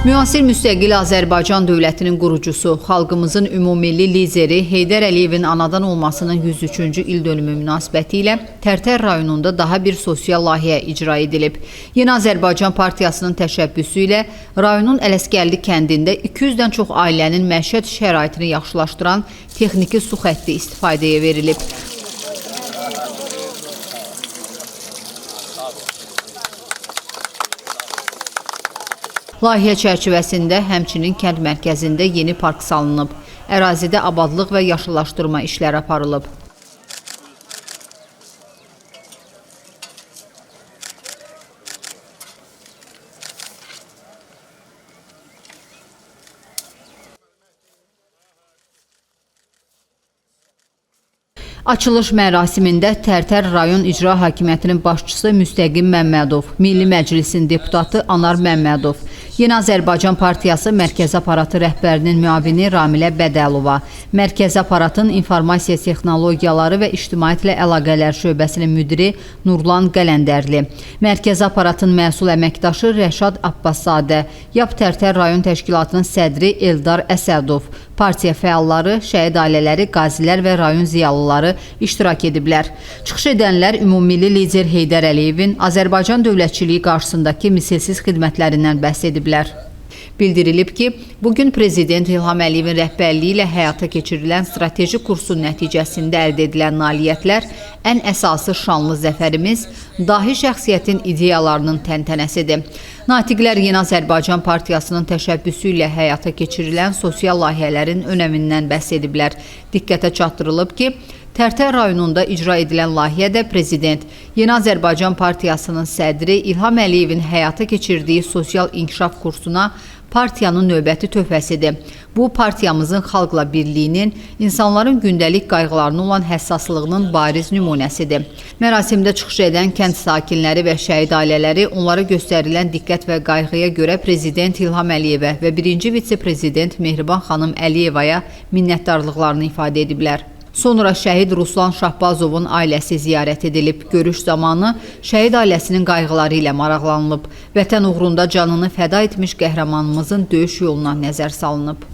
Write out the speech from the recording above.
Müasir müstəqil Azərbaycan dövlətinin qurucusu, xalqımızın ümumilli lideri Heydər Əliyevin anadan olmasının 103-cü ildönümü münasibəti ilə Tərtər rayonunda daha bir sosial layihə icra edilib. Yeni Azərbaycan Partiyasının təşəbbüsü ilə rayonun Ələsgərli kəndində 200-dən çox ailənin məişət şəraitini yaxşılaşdıran texniki su xətti istifadəyə verilib. Layihə çərçivəsində həmçinin kənd mərkəzində yeni park salınıb. Ərazidə abadlıq və yaşıllaşdırma işləri aparılıb. Açılış mərasimində Tərtər rayon icra hakimiyyətinin başçısı Müstəqim Məmmədov, Milli Məclisin deputatı Anar Məmmədov, Yeni Azərbaycan Partiyası Mərkəzi Aparatı rəhbərinin müavini Ramilə Bədəlova, Mərkəzi Aparatın İnformasiya Texnologiyaları və İctimaiyyətlə Əlaqələr şöbəsinin müdiri Nurlan Qələndərli, Mərkəzi Aparatın məsul əməkdaşı Rəşad Abbaszadə, YAP Tərtər rayon təşkilatının sədri Eldar Əsədov, partiya fəalları, şəhid ailələri, qazilər və rayon ziyalıları iştirak ediblər. Çıxış edənlər ümumilli lider Heydər Əliyevin Azərbaycan dövlətçiliyi qarşısındakı misilsiz xidmətlərindən bəhs ediblər. Bildirilib ki, bugün Prezident İlham Əliyevin rəhbərliyi ilə həyata keçirilən strateji kursun nəticəsində əldə edilən nailiyyətlər ən əsası şanlı zəfərimiz, dahi şəxsiyyətin ideyalarının təntənəsidir. Natiqlər Yeni Azərbaycan Partiyasının təşəbbüsü ilə həyata keçirilən sosial layihələrin önəmindən bəhs ediblər. Diqqətə çatdırılıb ki, Tərtər rayonunda icra edilən layihədə Prezident Yeni Azərbaycan Partiyasının sədri İlham Əliyevin həyata keçirdiyi sosial inkişaf kursuna partiyanın növbəti töhfəsidir. Bu, partiyamızın xalqla birliyinin, insanların gündəlik qayğılarına olan həssaslığının bariz nümunəsidir. Mərasimdə çıxış edən kənd sakinləri və şəhid ailələri onlara göstərilən diqqət və qayğıya görə Prezident İlham Əliyevə və birinci vitse-prezident Mehriban xanım Əliyevaya minnətdarlıqlarını ifadə ediblər. Sonra şəhid Ruslan Şahbazovun ailəsi ziyarət edilib. Görüş zamanı şəhid ailəsinin qayğıları ilə maraqlanılıb. Vətən uğrunda canını fəda etmiş qəhrəmanımızın döyüş yoluna nəzər salınıb.